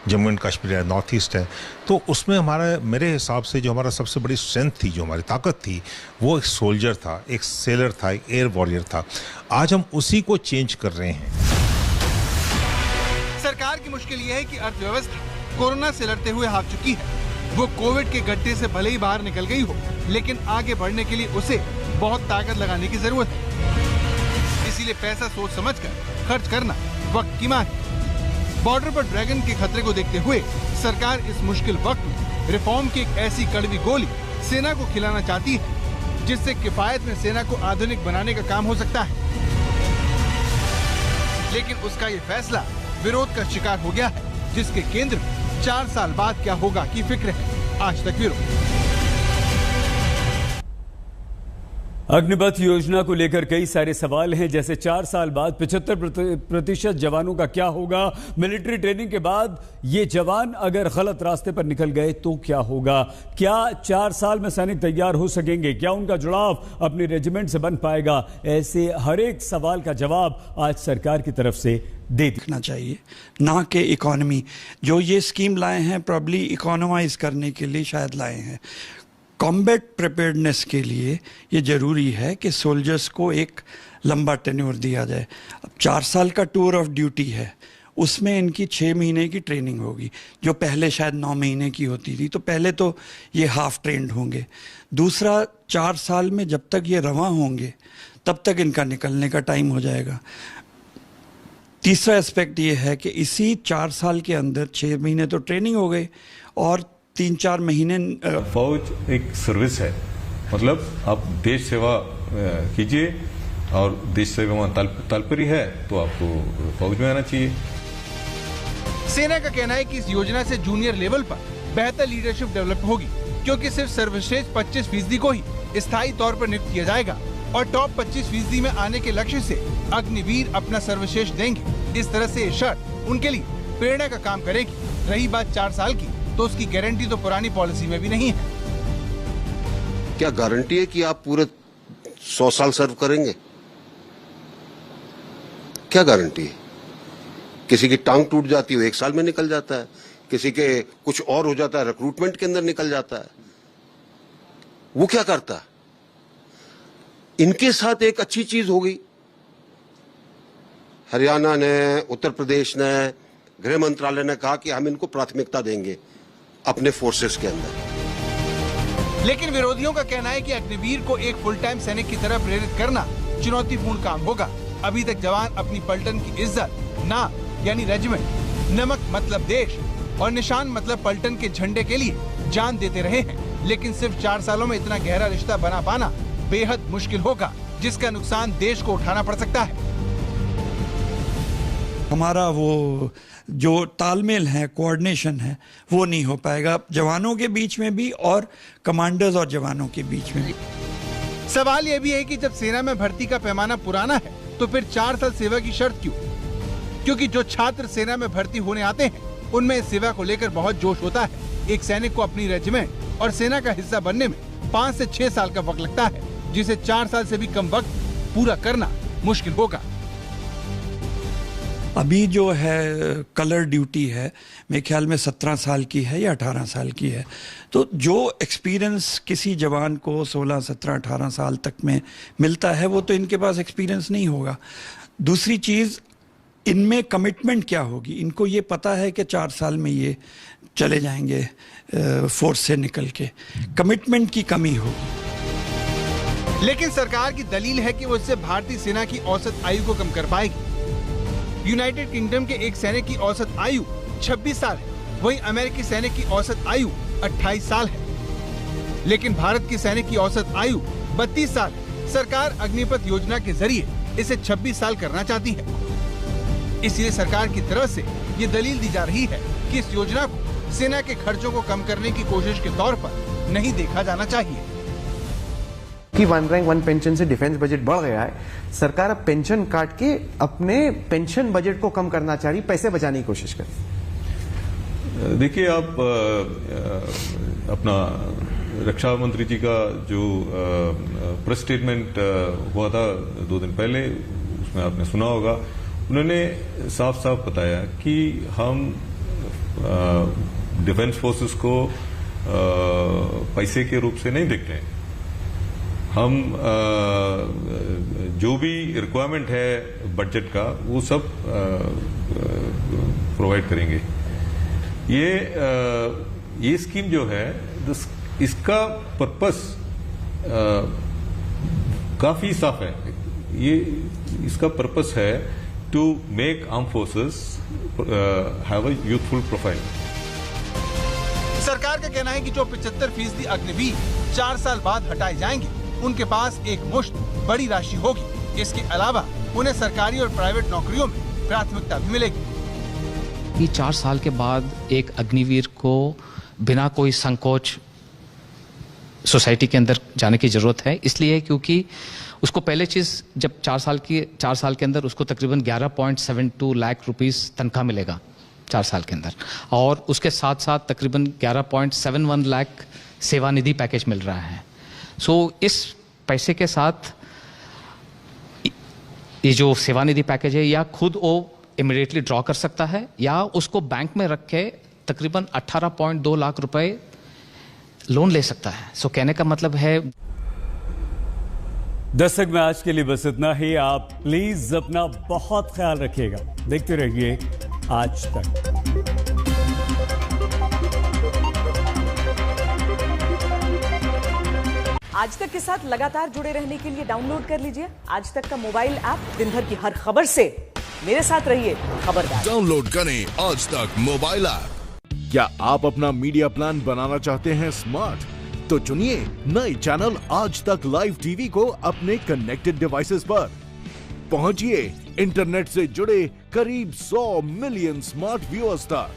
जम्मू एंड कश्मीर है, नॉर्थ ईस्ट है। तो उसमें हमारा, मेरे हिसाब से जो हमारा सबसे बड़ी स्ट्रेंथ थी, जो हमारी ताकत थी, वो एक सोल्जर था, एक सेलर था, एक एयर वॉरियर था। आज हम उसी को चेंज कर रहे हैं। सरकार की मुश्किल यह है कि अर्थव्यवस्था कोरोना से लड़ते हुए हार चुकी है। वो कोविड के गड्ढे से भले ही बाहर निकल गई हो, लेकिन आगे बढ़ने के लिए उसे बहुत ताकत लगाने की जरूरत है। इसीलिए पैसा सोच समझकर खर्च करना वक्त की मांग है। बॉर्डर पर ड्रैगन के खतरे को देखते हुए सरकार इस मुश्किल वक्त में रिफॉर्म की एक ऐसी कड़वी गोली सेना को खिलाना चाहती है, जिससे किफायत में सेना को आधुनिक बनाने का काम हो सकता है। लेकिन उसका ये फैसला विरोध का शिकार हो गया है, जिसके केंद्र में 4 साल बाद क्या होगा की फिक्र है। आज तक विरोध। अग्निपथ योजना को लेकर कई सारे सवाल हैं, जैसे 4 साल बाद 75% जवानों का क्या होगा, मिलिट्री ट्रेनिंग के बाद ये जवान अगर गलत रास्ते पर निकल गए तो क्या होगा, क्या 4 साल में सैनिक तैयार हो सकेंगे, क्या उनका जुड़ाव अपने रेजिमेंट से बन पाएगा। ऐसे हर एक सवाल का जवाब आज सरकार की तरफ से देखना चाहिए, ना कि इकोनॉमी। जो ये स्कीम लाए हैं प्रॉब्ली इकोनोमाइज करने के लिए शायद लाए हैं। कॉम्बैट प्रिपेयर्डनेस के लिए ये ज़रूरी है कि सोल्जर्स को एक लंबा टेन्योर दिया जाए। अब 4 साल का टूर ऑफ ड्यूटी है, उसमें इनकी 6 महीने की ट्रेनिंग होगी, जो पहले शायद 9 महीने की होती थी। तो पहले तो ये हाफ ट्रेंड होंगे। दूसरा, 4 साल में जब तक ये रवां होंगे तब तक इनका निकलने का टाइम हो जाएगा। तीसरा एस्पेक्ट ये है कि इसी 4 साल के अंदर 6 महीने तो ट्रेनिंग हो गई और 3-4 महीने। फौज एक सर्विस है, मतलब आप देश सेवा कीजिए, और देश सेवा में तात्पर्य है तो आपको फौज में आना चाहिए। सेना का कहना है कि इस योजना से जूनियर लेवल पर बेहतर लीडरशिप डेवलप होगी, क्योंकि सिर्फ सर्वश्रेष्ठ 25% को ही स्थायी तौर पर नियुक्त किया जाएगा, और टॉप 25% में आने के लक्ष्य से अग्निवीर अपना सर्वश्रेष्ठ देंगे। इस तरह से ये शर्त उनके लिए प्रेरणा का काम करेगी। रही बात 4 साल की, तो उसकी गारंटी तो पुरानी पॉलिसी में भी नहीं है। क्या गारंटी है कि आप पूरे 100 साल सर्व करेंगे? क्या गारंटी है? किसी की टांग टूट जाती है 1 साल में निकल जाता है, किसी के कुछ और हो जाता है, रिक्रूटमेंट के अंदर निकल जाता है। वो क्या करता है? इनके साथ एक अच्छी चीज हो गई, हरियाणा ने, उत्तर प्रदेश ने, गृह मंत्रालय ने कहा कि हम इनको प्राथमिकता देंगे अपने फोर्सेस के अंदर। लेकिन विरोधियों का कहना है कि अग्निवीर को एक फुल टाइम सैनिक की तरह प्रेरित करना चुनौतीपूर्ण काम होगा। अभी तक जवान अपनी पलटन की इज्जत, नाम यानी रेजिमेंट, नमक मतलब देश और निशान मतलब पलटन के झंडे के लिए जान देते रहे हैं। लेकिन सिर्फ 4 सालों में इतना गहरा रिश्ता बना पाना बेहद मुश्किल होगा, जिसका नुकसान देश को उठाना पड़ सकता है। हमारा वो जो तालमेल है, कोऑर्डिनेशन है, वो नहीं हो पाएगा जवानों के बीच में भी और कमांडर्स और जवानों के बीच में भी। सवाल यह भी है कि जब सेना में भर्ती का पैमाना पुराना है, तो फिर 4 साल सेवा की शर्त क्यों? क्योंकि जो छात्र सेना में भर्ती होने आते हैं, उनमें इस सेवा को लेकर बहुत जोश होता है। एक सैनिक को अपनी रेजिमेंट और सेना का हिस्सा बनने में 5 से 6 साल का वक्त लगता है, जिसे 4 साल से भी कम वक्त पूरा करना मुश्किल होगा। अभी जो है कलर ड्यूटी है, मेरे ख्याल में 17 साल की है या 18 साल की है। तो जो एक्सपीरियंस किसी जवान को 16, 17, 18 साल तक में मिलता है, वो तो इनके पास एक्सपीरियंस नहीं होगा। दूसरी चीज़, इनमें कमिटमेंट क्या होगी? इनको ये पता है कि 4 साल में ये चले जाएंगे फोर्स से निकल के, कमिटमेंट की कमी होगी। लेकिन सरकार की दलील है कि वो इससे भारतीय सेना की औसत आयु को कम कर पाएगी। यूनाइटेड किंगडम के एक सैनिक की औसत आयु 26 साल है, वहीं अमेरिकी सैनिक की औसत आयु 28 साल है। लेकिन भारत की सैनिक की औसत आयु 32 साल है। सरकार अग्निपथ योजना के जरिए इसे 26 साल करना चाहती है। इसलिए सरकार की तरफ से ये दलील दी जा रही है कि इस योजना को सेना के खर्चों को कम करने की कोशिश के तौर पर नहीं देखा जाना चाहिए। कि 1 रैंक 1 पेंशन से डिफेंस बजट बढ़ गया है, सरकार अब पेंशन काट के अपने पेंशन बजट को कम करना चाह रही, पैसे बचाने की कोशिश कर। देखिए, आप अपना रक्षा मंत्री जी का जो प्रेस स्टेटमेंट हुआ था 2 दिन पहले, उसमें आपने सुना होगा, उन्होंने साफ साफ बताया कि हम डिफेंस फोर्सेस को पैसे के रूप से नहीं देखते हैं। हम जो भी रिक्वायरमेंट है बजट का, वो सब प्रोवाइड करेंगे। ये स्कीम जो है, इसका पर्पस काफी साफ है। इसका पर्पस है to make arm forces have a youthful profile. सरकार का कहना है कि जो 75% अग्निवीर 4 साल बाद हटाए जाएंगे, उनके पास एक मुश्त बड़ी राशि होगी। इसके अलावा उन्हें सरकारी और प्राइवेट नौकरियों में प्राथमिकता भी मिलेगी। कि 4 साल के बाद एक अग्निवीर को बिना कोई संकोच सोसाइटी के अंदर जाने की जरूरत है, इसलिए क्योंकि उसको पहले चीज, जब 4 साल के अंदर उसको तकरीबन 11.72 लाख रुपीस तनख्वाह मिलेगा 4 साल के अंदर, और उसके साथ साथ तकरीबन 11.71 लाख सेवानिधि पैकेज मिल रहा है। सो इस पैसे के साथ ये जो सेवानिधि पैकेज है, या खुद वो इमीडिएटली ड्रॉ कर सकता है, या उसको बैंक में रख के तकरीबन 18.2 लाख रुपए लोन ले सकता है। सो कहने का मतलब है। दस्तक में आज के लिए बस इतना ही। आप प्लीज अपना बहुत ख्याल रखिएगा। देखते रहिए आज तक। आज तक के साथ लगातार जुड़े रहने के लिए डाउनलोड कर लीजिए आज तक का मोबाइल ऐप। दिन भर की हर खबर से मेरे साथ रहिए खबरदार। डाउनलोड करें आज तक मोबाइल ऐप। क्या आप अपना मीडिया प्लान बनाना चाहते हैं स्मार्ट? तो चुनिए नए चैनल आज तक लाइव टीवी को अपने कनेक्टेड डिवाइसेस पर। पहुंचिए इंटरनेट से जुड़े करीब 100 मिलियन स्मार्ट व्यूअर्स तक।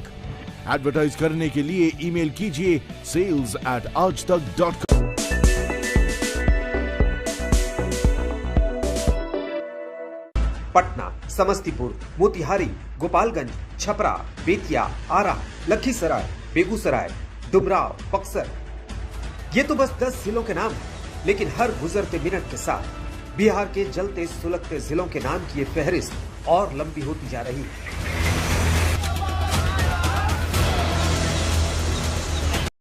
एडवर्टाइज करने के लिए ईमेल कीजिए sales@aajtak.com। पटना, समस्तीपुर, मोतिहारी, गोपालगंज, छपरा, बेतिया, आरा, लखीसराय, बेगूसराय, डुमराव, बक्सर, ये तो बस 10 जिलों के नाम हैं। लेकिन हर गुजरते मिनट के साथ बिहार के जलते सुलगते जिलों के नाम की ये फहरिस्त और लंबी होती जा रही है।